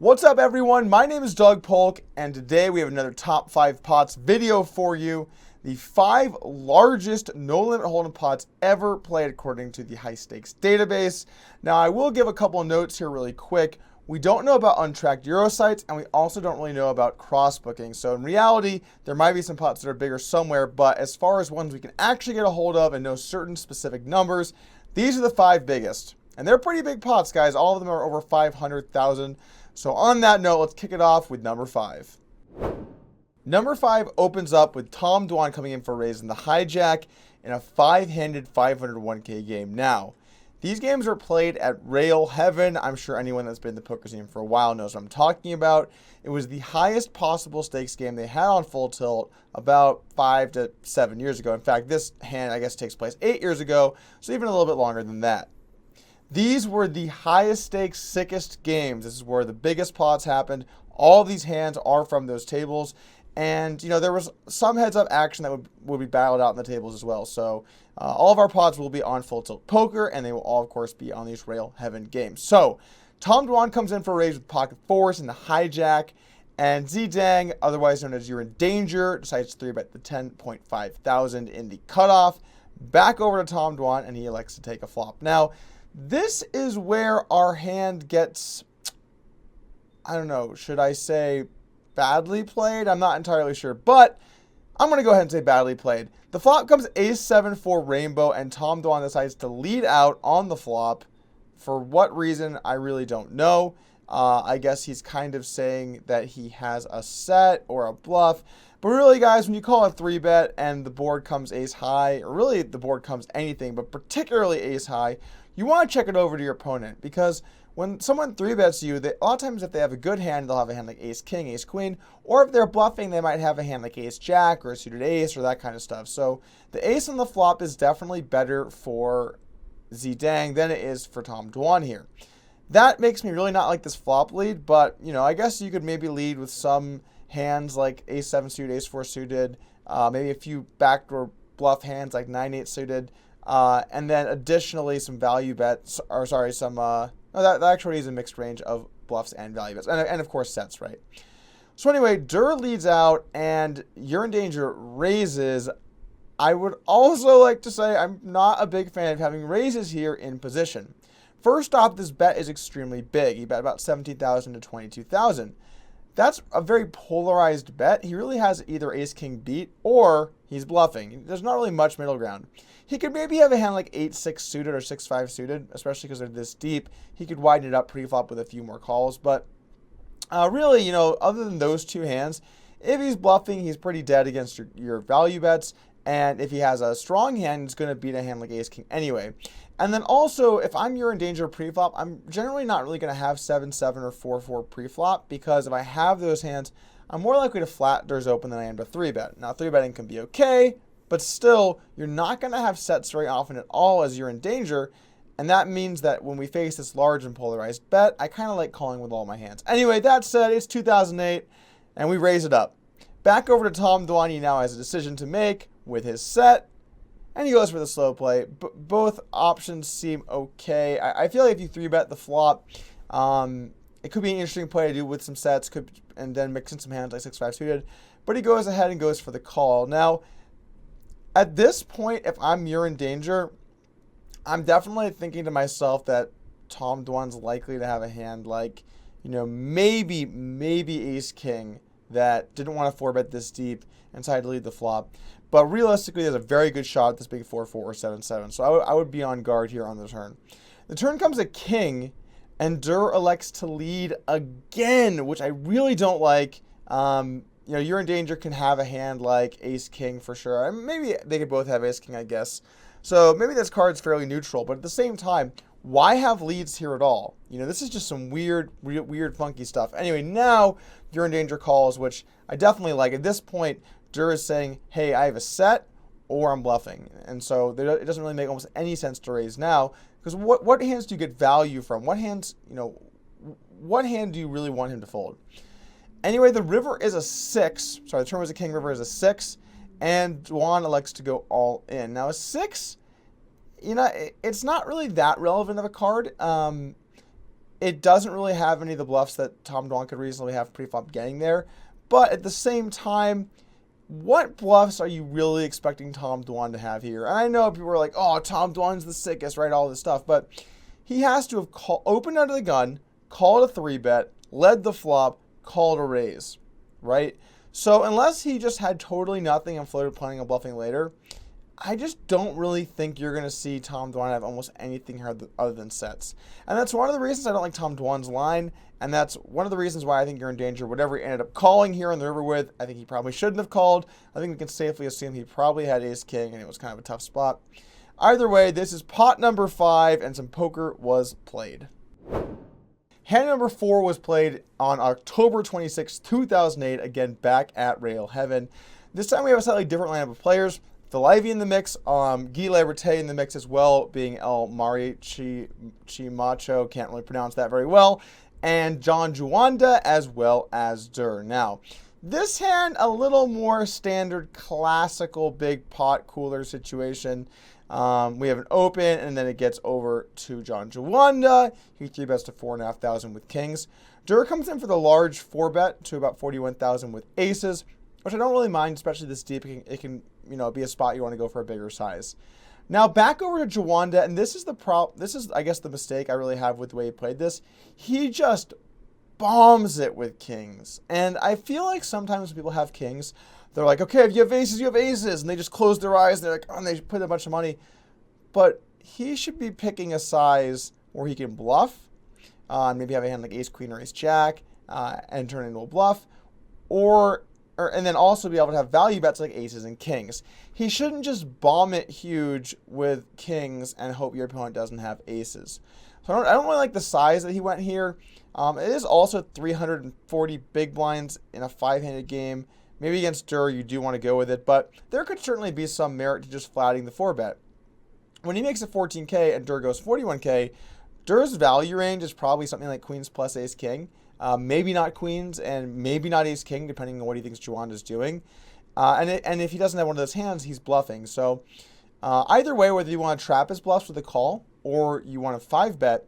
What's up, everyone? My name is Polk, and today we have another top 5 pots video for you. The 5 largest no-limit hold'em pots ever played according to the high stakes database. Now, I will give a couple of notes here really quick. We don't know about untracked Euro sites, and we also don't really know about cross-booking. So in reality, there might be some pots that are bigger somewhere, but as far as ones we can actually get a hold of and know certain specific numbers, these are the 5 biggest. And they're pretty big pots, guys. All of them are over 500,000. So on that note, let's kick it off with number 5. Number 5 opens up with Tom Dwan coming in for a raise in the hijack in a 5-handed 501k game. Now, these games are played at Rail Heaven. I'm sure anyone that's been in the poker scene for a while knows what I'm talking about. It was the highest possible stakes game they had on Full Tilt about 5 to 7 years ago. In fact, this hand, I guess, takes place 8 years ago, so even a little bit longer than that. These were the highest stakes, sickest games. This is where the biggest pots happened. All of these hands are from those tables. And, you know, there was some heads-up action that would be battled out in the tables as well. So all of our pots will be on Full Tilt Poker, and they will all, of course, be on these Rail Heaven games. So Tom Dwan comes in for a raise with pocket fours in the hijack. And Z-Dang, otherwise known as You're in Danger, decides to 3-bet the 10.5 thousand in the cutoff. Back over to Tom Dwan, and he elects to take a flop. Now, this is where our hand gets, I don't know, should I say badly played? I'm not entirely sure, but I'm going to go ahead and say badly played. The flop comes ace-7 for rainbow, and Tom Dwan decides to lead out on the flop. For what reason, I really don't know. I guess he's kind of saying that he has a set or a bluff. But really, guys, when you call a 3-bet and the board comes ace-high, or really the board comes anything, but particularly ace-high, you want to check it over to your opponent, because when someone 3-bets you, a lot of times if they have a good hand, they'll have a hand like ace-king, ace-queen, or if they're bluffing, they might have a hand like ace-jack or a suited ace or that kind of stuff. So the ace on the flop is definitely better for Z-Dang than it is for Tom Dwan here. That makes me really not like this flop lead, but, you know, I guess you could maybe lead with some hands like ace-7 suited, ace-4 suited, maybe a few backdoor bluff hands like 9-8 suited, and then additionally some value bets, or sorry, some, no, that actually is a mixed range of bluffs and value bets, and of course sets, right? So anyway, Durrrr leads out, and You're in Danger raises. I would also like to say I'm not a big fan of having raises here in position. First off, this bet is extremely big. He bet about 17,000 to 22,000. That's a very polarized bet. He really has either ace-king beat or he's bluffing. There's not really much middle ground. He could maybe have a hand like 8-6 suited or 6-5 suited, especially because they're this deep. He could widen it up pre-flop with a few more calls. But really, you know, other than those two hands, if he's bluffing, he's pretty dead against your value bets. And if he has a strong hand, it's going to beat a hand like ace-king anyway. And then also, if I'm You're in Danger pre-flop, I'm generally not really going to have 7-7 or 4-4 pre-flop, because if I have those hands, I'm more likely to flat doors open than I am to 3-bet. Now, 3-betting can be okay, but still, you're not going to have sets very often at all as You're in Danger, and that means that when we face this large and polarized bet, I kind of like calling with all my hands. Anyway, that said, it's 2008, and we raise it up. Back over to Tom Dwan. He now has a decision to make with his set, and he goes for the slow play. Both options seem okay. I feel like if you 3-bet the flop, it could be an interesting play to do with some sets, and then mix in some hands like 6-5 suited. But he goes ahead and goes for the call. Now, at this point, if I'm You're in Danger, I'm definitely thinking to myself that Tom Dwan's likely to have a hand like, you know, maybe ace-king that didn't want to 4-bet this deep and decided to lead the flop. But realistically, there's a very good shot at this big 4-4 or 7-7. So I would be on guard here on the turn. The turn comes a king, and Durrrr elects to lead again, which I really don't like. You know, You're in Danger can have a hand like ace-king for sure. And maybe they could both have ace-king, I guess. So maybe this card's fairly neutral. But at the same time, why have leads here at all? You know, this is just some weird, funky stuff. Anyway, now You're in Danger calls, which I definitely like. At this point, Durrrr is saying, hey, I have a set or I'm bluffing. And so it doesn't really make almost any sense to raise now, because what hands do you get value from? What hands, you know, what hand do you really want him to fold? Anyway, the river is a 6. Sorry, the turn was a king, river is a 6. And Dwan elects to go all in. Now, a 6, you know, it's not really that relevant of a card. It doesn't really have any of the bluffs that Tom Dwan could reasonably have pre-flop getting there. But at the same time, what bluffs are you really expecting Tom Dwan to have here? And I know people are like, oh, Tom Dwan's the sickest, right? All this stuff. But he has to have opened under the gun, called a 3-bet, led the flop, called a raise, right? So unless he just had totally nothing and floated planning on bluffing later, I just don't really think you're going to see Tom Dwan have almost anything here other than sets. And that's one of the reasons I don't like Tom Dwan's line, and that's one of the reasons why I think you're in danger. Whatever he ended up calling here on the river with, I think he probably shouldn't have called. I think we can safely assume he probably had ace-king, and it was kind of a tough spot. Either way, this is pot number 5, and some poker was played. Hand number 4 was played on October 26, 2008, again back at Rail Heaven. This time we have a slightly different lineup of players. Phil Ivey in the mix, Guy Liberté in the mix as well, being El Mariachi-Macho, can't really pronounce that very well, and John Juanda as well as Durrrr. Now, this hand, a little more standard, classical big pot cooler situation. We have an open, and then it gets over to John Juanda. He 3-bets to 4,500 with kings. Durrrr comes in for the large 4-bet to about 41,000 with aces, which I don't really mind, especially this deep. It can be a spot you want to go for a bigger size. Now back over to Juanda, and this is I guess the mistake I really have with the way he played this. He just bombs it with kings, and I feel like sometimes when people have kings, they're like, okay, if you have aces, you have aces, and they just close their eyes, and they're like, oh, and they put a bunch of money. But he should be picking a size where he can bluff, maybe have a hand like ace queen or ace jack, and turn it into a bluff, and then also be able to have value bets like aces and kings. He shouldn't just bomb it huge with kings and hope your opponent doesn't have aces. So I don't really like the size that he went here. It is also 340 big blinds in a 5-handed game. Maybe against Durrrr you do want to go with it, but there could certainly be some merit to just flatting the 4-bet. When he makes it 14K and Durrrr goes 41K, Durrr's value range is probably something like queens plus ace king. Maybe not queens, and maybe not ace king, depending on what he thinks Juanda's doing. And if he doesn't have one of those hands, he's bluffing. So either way, whether you want to trap his bluffs with a call or you want to 5-bet,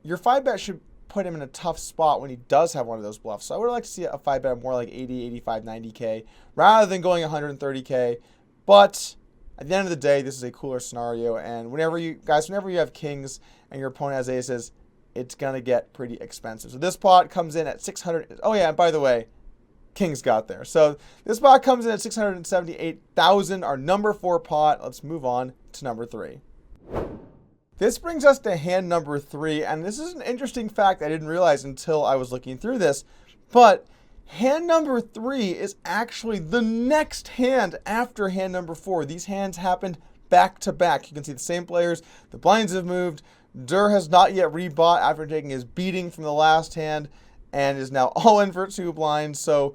your 5-bet should put him in a tough spot when he does have one of those bluffs. So I would like to see a 5-bet more like 80, 85, 90K rather than going 130K. But at the end of the day, this is a cooler scenario. And whenever you have kings and your opponent has aces, it's going to get pretty expensive. So this pot comes in at 600. Oh, yeah, and by the way, kings got there. So this pot comes in at 678,000, our number 4 pot. Let's move on to number 3. This brings us to hand number 3, and this is an interesting fact I didn't realize until I was looking through this. But hand number 3 is actually the next hand after hand number 4. These hands happened back to back. You can see the same players. The blinds have moved. Durrrr has not yet rebought after taking his beating from the last hand and is now all in for 2 blinds. So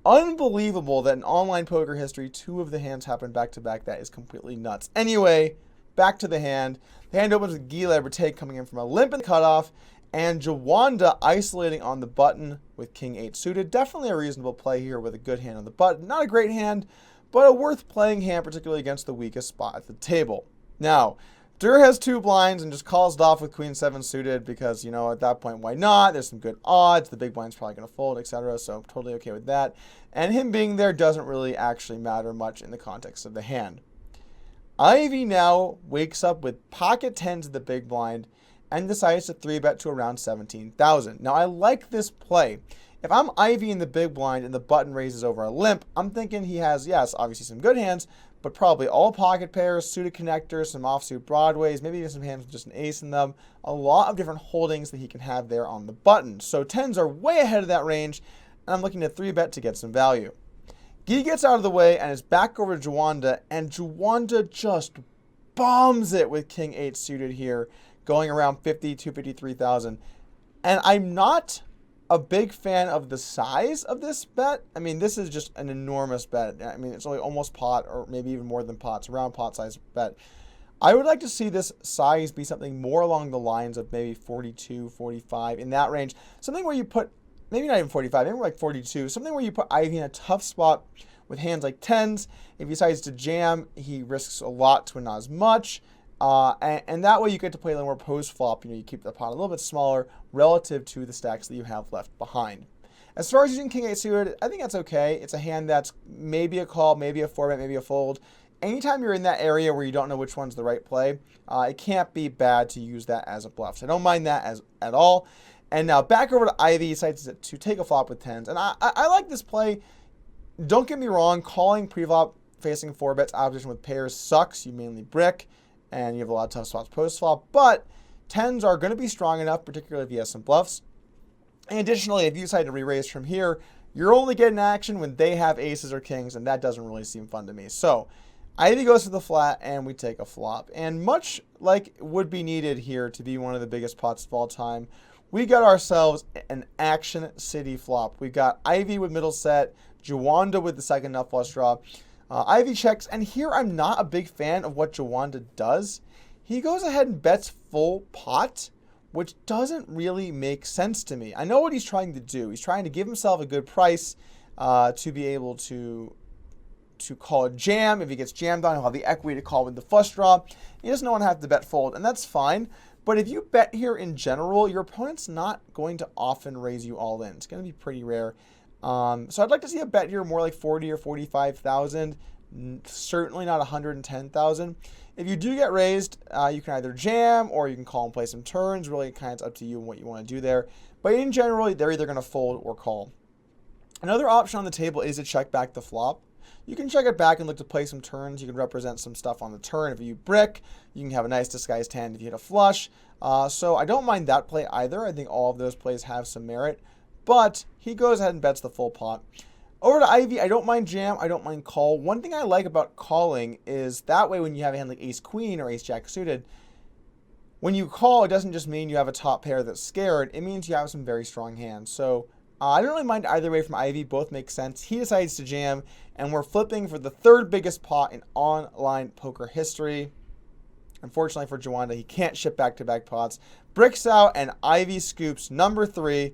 unbelievable that in online poker history, 2 of the hands happened back to back. That is completely nuts. Anyway, back to the hand. The hand opens with Guy Liberté coming in from a limp and cutoff, and Juanda isolating on the button with king 8 suited. Definitely a reasonable play here with a good hand on the button. Not a great hand, but a worth playing hand, particularly against the weakest spot at the table. Now, Durrrr has 2 blinds and just calls it off with queen 7 suited because, at that point, why not? There's some good odds. The big blind's probably going to fold, etc. So I'm totally okay with that. And him being there doesn't really actually matter much in the context of the hand. Ivey now wakes up with pocket 10s of the big blind and decides to 3-bet to around 17,000. Now, I like this play. If I'm Ivey in the big blind and the button raises over a limp, I'm thinking he has, yes, obviously some good hands, but probably all pocket pairs, suited connectors, some offsuit broadways, maybe even some hands with just an ace in them. A lot of different holdings that he can have there on the button. So 10s are way ahead of that range, and I'm looking to 3-bet to get some value. Guy gets out of the way and is back over to Juanda, and Juanda just bombs it with king 8 suited here, going around 50 to 53,000. And I'm not a big fan of the size of this bet. I mean, this is just an enormous bet. I mean, it's only almost pot, or maybe even more than pot. It's around pot size bet. I would like to see this size be something more along the lines of maybe 42, 45, in that range. Something where you put, maybe not even 45, maybe like 42, something where you put Ivey in a tough spot with hands like 10s. If he decides to jam, he risks a lot to not as much. And that way you get to play a little more post-flop. You keep the pot a little bit smaller relative to the stacks that you have left behind. As far as using King 8 suited, I think that's okay. It's a hand that's maybe a call, maybe a 4-bet, maybe a fold. Anytime you're in that area where you don't know which one's the right play, it can't be bad to use that as a bluff. So I don't mind that at all. And now back over to Ivey. He decides to take a flop with 10s. And I like this play. Don't get me wrong. Calling pre-flop facing 4-bets opposition with pairs sucks. You mainly brick, and you have a lot of tough spots post-flop. But 10s are going to be strong enough, particularly if he has some bluffs. And additionally, if you decide to re-raise from here, you're only getting action when they have aces or kings, and that doesn't really seem fun to me. So Ivey goes for the flat, and we take a flop. And much like would be needed here to be one of the biggest pots of all time, we got ourselves an action city flop. We got Ivey with middle set, Juanda with the second nut flush draw. Ivey checks, and here I'm not a big fan of what Juanda does. He goes ahead and bets full pot, which doesn't really make sense to me. I know what he's trying to do. He's trying to give himself a good price to be able to call a jam. If he gets jammed on, he'll have the equity to call with the flush draw. He doesn't want to have to bet fold, and that's fine. But if you bet here in general, your opponent's not going to often raise you all in. It's going to be pretty rare. So I'd like to see a bet here more like 40 or 45,000. Certainly not 110,000. If you do get raised, you can either jam or you can call and play some turns. Really, kind of up to you and what you want to do there. But in general, they're either going to fold or call. Another option on the table is to check back the flop. You can check it back and look to play some turns. You can represent some stuff on the turn. If you brick, you can have a nice disguised hand if you hit a flush. So I don't mind that play either. I think all of those plays have some merit. But he goes ahead and bets the full pot. Over to Ivey, I don't mind jam. I don't mind call. One thing I like about calling is that way when you have a hand like ace-queen or ace-jack suited, when you call, it doesn't just mean you have a top pair that's scared. It means you have some very strong hands. So I don't really mind either way from Ivey. Both make sense. He decides to jam, and we're flipping for the third biggest pot in online poker history. Unfortunately for Juanda, he can't ship back-to-back pots. Bricks out, and Ivey scoops number 3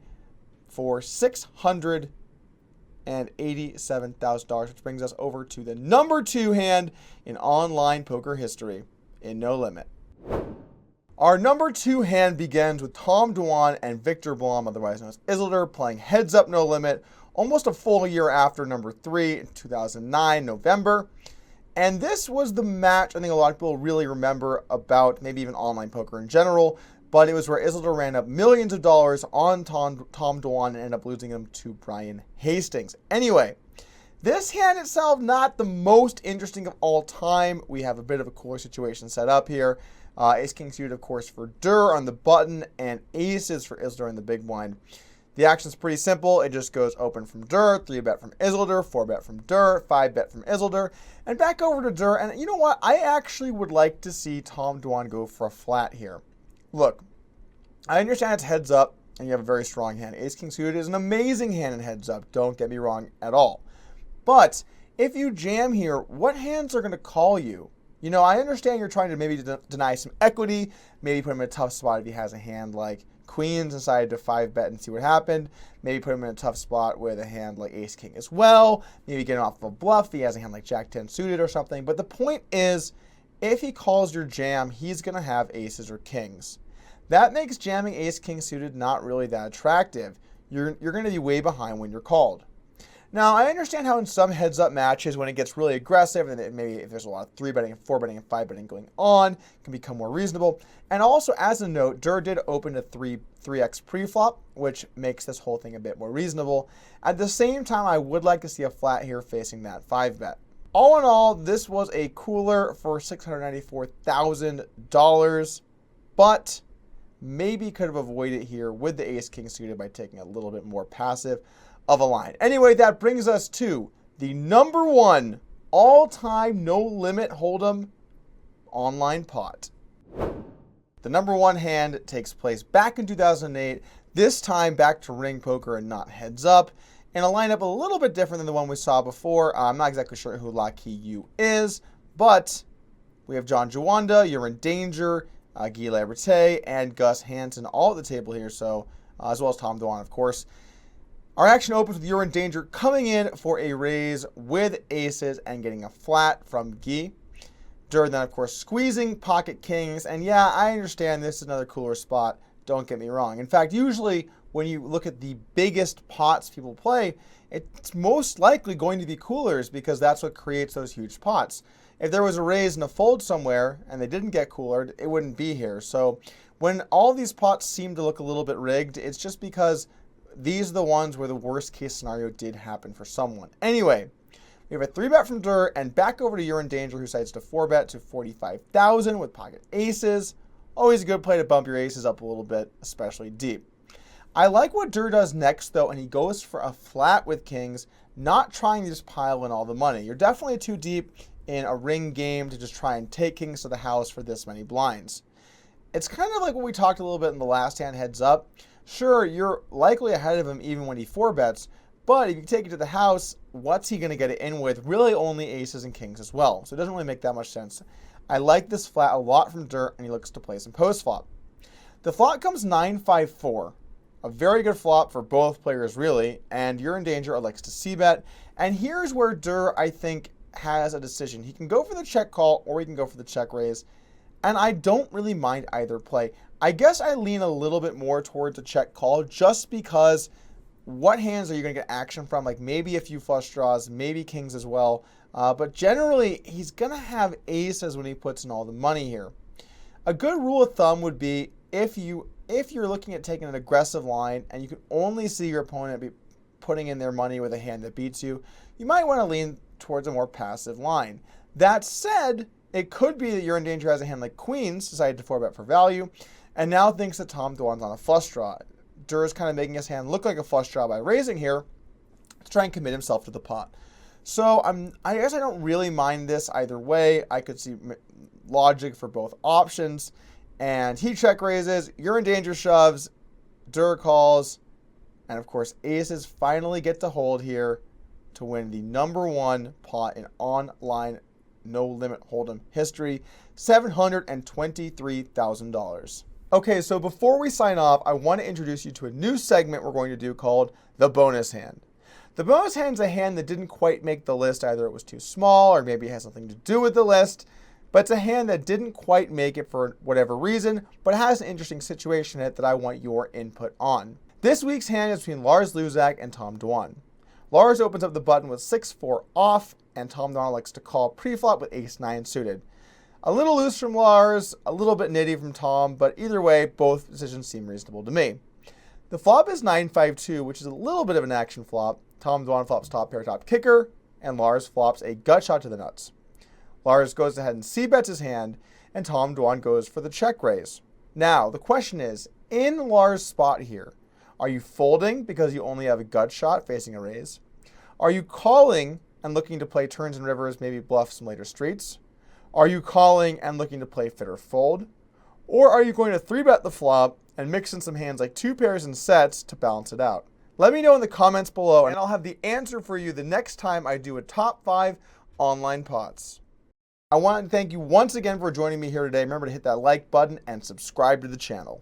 for $687,000, which brings us over to the number 2 hand in online poker history in No Limit. Our number 2 hand begins with Tom Dwan and Viktor Blom, otherwise known as Isildur, playing Heads Up No Limit almost a full year after number 3 in 2009, November. And this was the match I think a lot of people really remember about maybe even online poker in general, but it was where Isildur ran up millions of dollars on Tom Dwan and ended up losing them to Brian Hastings. Anyway, this hand itself, not the most interesting of all time. We have a bit of a cooler situation set up here. Ace-king suited, of course, for Durrrr on the button, and aces for Isildur in the big blind. The action's pretty simple. It just goes open from Durrrr, 3-bet from Isildur, 4-bet from Durrrr, 5-bet from Isildur, and back over to Durrrr. And you know what? I actually would like to see Tom Dwan go for a flat here. Look, I understand it's heads up, and you have a very strong hand. Ace-king suited is an amazing hand in heads up. Don't get me wrong at all. But if you jam here, what hands are going to call you? You know, I understand you're trying to maybe deny some equity, maybe put him in a tough spot if he has a hand like queens, decided to 5-bet and see what happened. Maybe put him in a tough spot with a hand like ace-king as well. Maybe get him off of a bluff if he has a hand like jack-10 suited or something. But the point is, if he calls your jam, he's going to have aces or kings. That makes jamming ace-king suited not really that attractive. You're going to be way behind when you're called. Now, I understand how in some heads-up matches, when it gets really aggressive, and maybe if there's a lot of 3-betting and 4-betting and 5-betting going on, it can become more reasonable. And also, as a note, Durrrr did open a 3x pre-flop, which makes this whole thing a bit more reasonable. At the same time, I would like to see a flat here facing that 5-bet. All in all, this was a cooler for $694,000, but maybe could have avoided here with the ace-king suited by taking a little bit more passive of a line. Anyway, that brings us to the number 1 all-time no-limit hold'em online pot. The number 1 hand takes place back in 2008, this time back to ring poker and not heads up, in a lineup a little bit different than the one we saw before. I'm not exactly sure who Lucky You is, but we have John Juanda, You're in Danger, Guy Liberté, and Gus Hansen all at the table here, so as well as Tom Dwan, of course. Our action opens with You're in Danger coming in for a raise with aces and getting a flat from Guy. Durrrr then, of course, squeezing pocket kings. And yeah, I understand this is another cooler spot. Don't get me wrong. In fact, usually when you look at the biggest pots people play, it's most likely going to be coolers because that's what creates those huge pots. If there was a raise and a fold somewhere and they didn't get coolered, it wouldn't be here. So when all these pots seem to look a little bit rigged, it's just because these are the ones where the worst case scenario did happen for someone. Anyway, we have a 3-bet from Durrrr, and back over to You're in Danger, who decides to 4-bet to 45,000 with pocket aces. Always a good play to bump your aces up a little bit, especially deep. I like what Durrrr does next, though, and he goes for a flat with kings, not trying to just pile in all the money. You're definitely too deep in a ring game to just try and take kings to the house for this many blinds. It's kind of like what we talked a little bit in the last hand, heads up. Sure, you're likely ahead of him even when he 4-bets, but if you take it to the house, what's he going to get it in with? Really only aces and kings as well, so it doesn't really make that much sense. I like this flat a lot from Durrrr, and he looks to play some post-flop. The flop comes 9-5-4. A very good flop for both players, really, and You're in Danger elects to c-bet. And here's where Durrrr, I think, has a decision. He can go for the check call, or he can go for the check raise, and I don't really mind either play. I guess I lean a little bit more towards a check call just because what hands are you going to get action from? Like maybe a few flush draws, maybe kings as well. But generally, he's going to have aces when he puts in all the money here. A good rule of thumb would be if you're looking at taking an aggressive line and you can only see your opponent be putting in their money with a hand that beats you, you might want to lean towards a more passive line. That said, it could be that You're in Danger has a hand like queens, decided to 4-bet for value, and now thinks that Tom Dwan's on a flush draw. Durrrr is kind of making his hand look like a flush draw by raising here to try and commit himself to the pot. So I guess I don't really mind this either way. I could see logic for both options. And he check raises, You're in Danger shoves, Durrrr calls, and of course aces finally get to hold here to win the #1 pot in online no limit hold'em history, $723,000. Okay, so before we sign off, I want to introduce you to a new segment we're going to do called the bonus hand. The bonus hand is a hand that didn't quite make the list. Either it was too small or maybe it has something to do with the list, but it's a hand that didn't quite make it for whatever reason, but has an interesting situation in it that I want your input on. This week's hand is between Lars Luzak and Tom Dwan. Lars opens up the button with 6-4 off, and Tom Dwan likes to call pre-flop with ace-9 suited. A little loose from Lars, a little bit nitty from Tom, but either way, both decisions seem reasonable to me. The flop is 9-5-2, which is a little bit of an action flop. Tom Dwan flops top pair, top kicker, and Lars flops a gut shot to the nuts. Lars goes ahead and c-bets his hand, and Tom Dwan goes for the check raise. Now, the question is, in Lars' spot here, are you folding because you only have a gut shot facing a raise? Are you calling and looking to play turns and rivers, maybe bluff some later streets? Are you calling and looking to play fit or fold? Or are you going to 3-bet the flop and mix in some hands like 2 pairs and sets to balance it out? Let me know in the comments below, and I'll have the answer for you the next time I do a top 5 online pots. I want to thank you once again for joining me here today. Remember to hit that like button and subscribe to the channel.